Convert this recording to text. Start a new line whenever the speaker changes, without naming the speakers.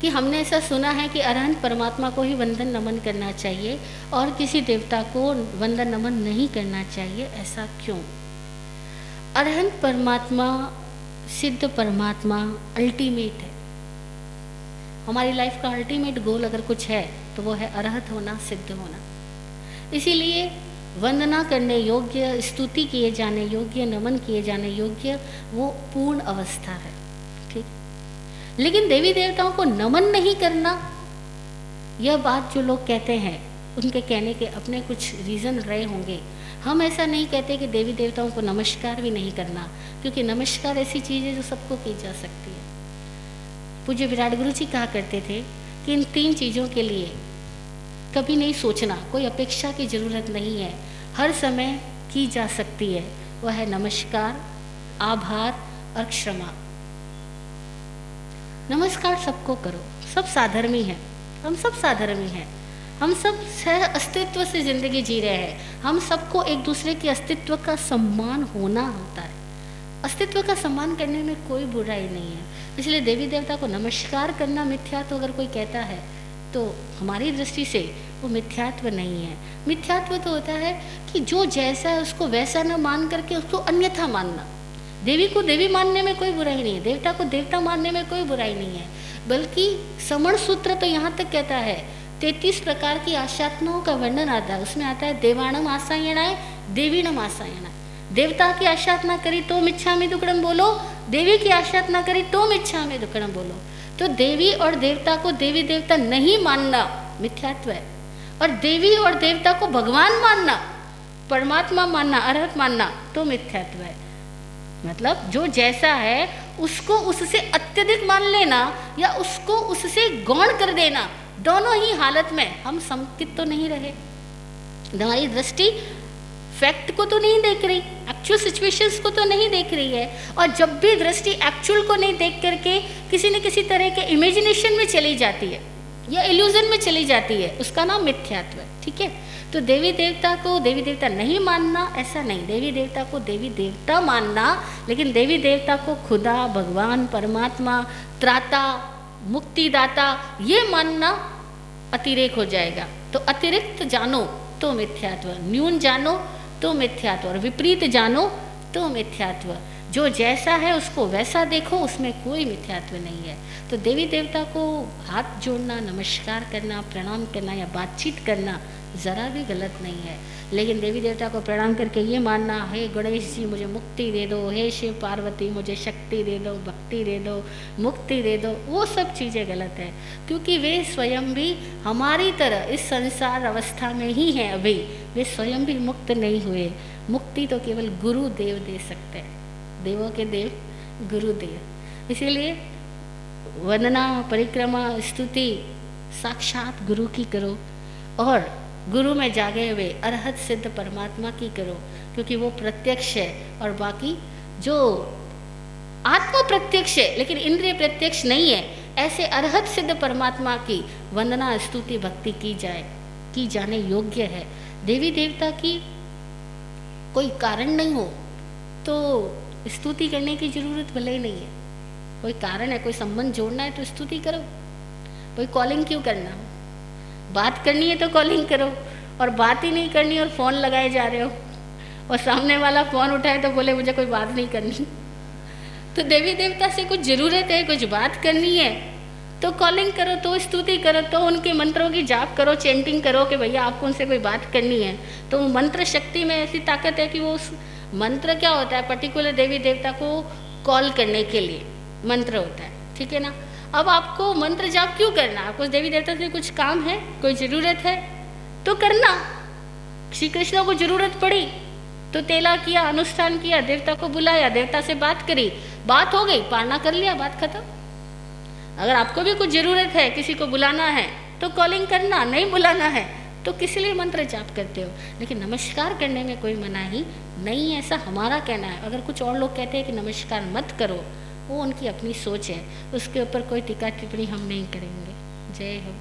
कि हमने ऐसा सुना है कि अरहंत परमात्मा को ही वंदन नमन करना चाहिए और किसी देवता को वंदन नमन नहीं करना चाहिए, ऐसा क्यों? अरहंत परमात्मा, सिद्ध परमात्मा अल्टीमेट है। हमारी लाइफ का अल्टीमेट गोल अगर कुछ है तो वो है अरहत होना, सिद्ध होना। इसीलिए वंदना करने योग्य, स्तुति किए जाने योग्य, नमन किए जाने योग्य वो पूर्ण अवस्था है, ठीक। लेकिन देवी देवताओं को नमन नहीं करना, यह बात जो लोग कहते हैं उनके कहने के अपने कुछ रीज़न रहे होंगे। हम ऐसा नहीं कहते कि देवी देवताओं को नमस्कार भी नहीं करना, क्योंकि नमस्कार ऐसी चीज़ है जो सबको की जा सकती है। पूज्य विराट गुरु जी कहा करते थे कि इन 3 चीज़ों के लिए कभी नहीं सोचना, कोई अपेक्षा की ज़रूरत नहीं है, हर समय की जा सकती है। वह है नमस्कार, आभार और क्षमा। नमस्कार सबको करो, सब साधर्मी हैं, हम सब साधर्मी हैं, हम सब सह अस्तित्व से ज़िंदगी जी रहे हैं। हम सबको एक दूसरे के अस्तित्व का सम्मान होना होता है। अस्तित्व का सम्मान करने में कोई बुराई नहीं है। इसलिए देवी देवता को नमस्कार करना मिथ्यात्व अगर कोई कहता है तो हमारी दृष्टि से वो मिथ्यात्व नहीं है। मिथ्यात्व तो होता है कि जो जैसा है उसको वैसा न मान करके उसको अन्यथा मानना। देवी को देवी मानने में कोई बुराई नहीं है, देवता को देवता मानने में कोई बुराई नहीं है, बल्कि समण सूत्र तो यहाँ तक कहता है 33 प्रकार की आशात्माओं का वर्णन आता है। उसमें आता है देवाणम आसायणाय देवीणम आसायणाय। देवता की आशातना करी तो मिच्छामि दुक्कड़म बोलो, देवी की आशातना करी तो मिच्छामि दुक्कड़म बोलो। तो देवी और देवता को देवी देवता नहीं मानना मिथ्यात्व है, और देवी और देवता को भगवान मानना, परमात्मा मानना, अरहत मानना तो मिथ्यात्व है। मतलब जो जैसा है उसको उससे अत्यधिक मान लेना या उसको उससे गौण कर देना, दोनों ही हालत में हम समकित तो नहीं रहे। हमारी दृष्टि फैक्ट को तो नहीं देख रही, एक्चुअल सिचुएशंस को तो नहीं देख रही है। और जब भी दृष्टि एक्चुअल को नहीं देख करके किसी न किसी तरह के इमेजिनेशन में चली जाती है या इल्यूजन में चली जाती है, उसका नाम मिथ्यात्व है, ठीक है। तो देवी देवता को देवी देवता नहीं मानना ऐसा नहीं, देवी देवता को देवी देवता मानना, लेकिन देवी देवता को खुदा, भगवान, परमात्मा, त्राता, मुक्तिदाता ये मानना अतिरेक हो जाएगा। तो अतिरिक्त जानो तो मिथ्यात्व, न्यून जानो तो मिथ्यात्व, और विपरीत जानो तो मिथ्यात्व। जो जैसा है उसको वैसा देखो, उसमें कोई मिथ्यात्व नहीं है। तो देवी देवता को हाथ जोड़ना, नमस्कार करना, प्रणाम करना या बातचीत करना ज़रा भी गलत नहीं है। लेकिन देवी देवता को प्रणाम करके ये मानना, हे गणेश जी मुझे मुक्ति दे दो, हे शिव पार्वती मुझे शक्ति दे दो, भक्ति दे दो, मुक्ति दे दो, वो सब चीज़ें गलत है। क्योंकि वे स्वयं भी हमारी तरह इस संसार अवस्था में ही हैं अभी, वे स्वयं भी मुक्त नहीं हुए। मुक्ति तो केवल गुरुदेव दे सकते हैं, देवों के देव गुरुदेव। इसीलिए वंदना, परिक्रमा, स्तुति साक्षात गुरु की करो और गुरु में जागे हुए अरहत सिद्ध परमात्मा की करो, क्योंकि वो प्रत्यक्ष है। और बाकी जो आत्म प्रत्यक्ष है लेकिन इंद्रिय प्रत्यक्ष नहीं है, ऐसे अरहत सिद्ध परमात्मा की वंदना, स्तुति, भक्ति की जाने योग्य है। देवी देवता की कोई कारण नहीं हो तो स्तुति करने की जरूरत भले ही नहीं है। कोई कारण है, कोई संबंध जोड़ना है तो स्तुति करो। कोई कॉलिंग क्यों करना, बात करनी है तो कॉलिंग करो, और बात ही नहीं करनी और फ़ोन लगाए जा रहे हो और सामने वाला फ़ोन उठाए तो बोले मुझे कोई बात नहीं करनी। तो देवी देवता से कुछ ज़रूरत है, कुछ बात करनी है तो कॉलिंग करो, तो स्तुति करो, तो उनके मंत्रों की जाप करो, चैंटिंग करो कि भैया आपको उनसे कोई बात करनी है। तो मंत्र शक्ति में ऐसी ताकत है कि वो उस मंत्र क्या होता है, पर्टिकुलर देवी देवता को कॉल करने के लिए मंत्र होता है, ठीक है ना। अब आपको मंत्र जाप क्यों करना, आपको देवी देवता से कुछ काम है, कोई ज़रूरत है तो करना। श्री कृष्ण को ज़रूरत पड़ी तो तेला किया, अनुष्ठान किया, देवता को बुलाया, देवता से बात करी, बात हो गई, पारना कर लिया, बात खत्म। अगर आपको भी कुछ ज़रूरत है, किसी को बुलाना है तो कॉलिंग करना, नहीं बुलाना है तो किस लिए मंत्र जाप करते हो। लेकिन नमस्कार करने में कोई मनाही नहीं है, ऐसा हमारा कहना है। अगर कुछ और लोग कहते हैं कि नमस्कार मत करो, वो उनकी अपनी सोच है, उसके ऊपर कोई टीका टिप्पणी हम नहीं करेंगे। जय हो।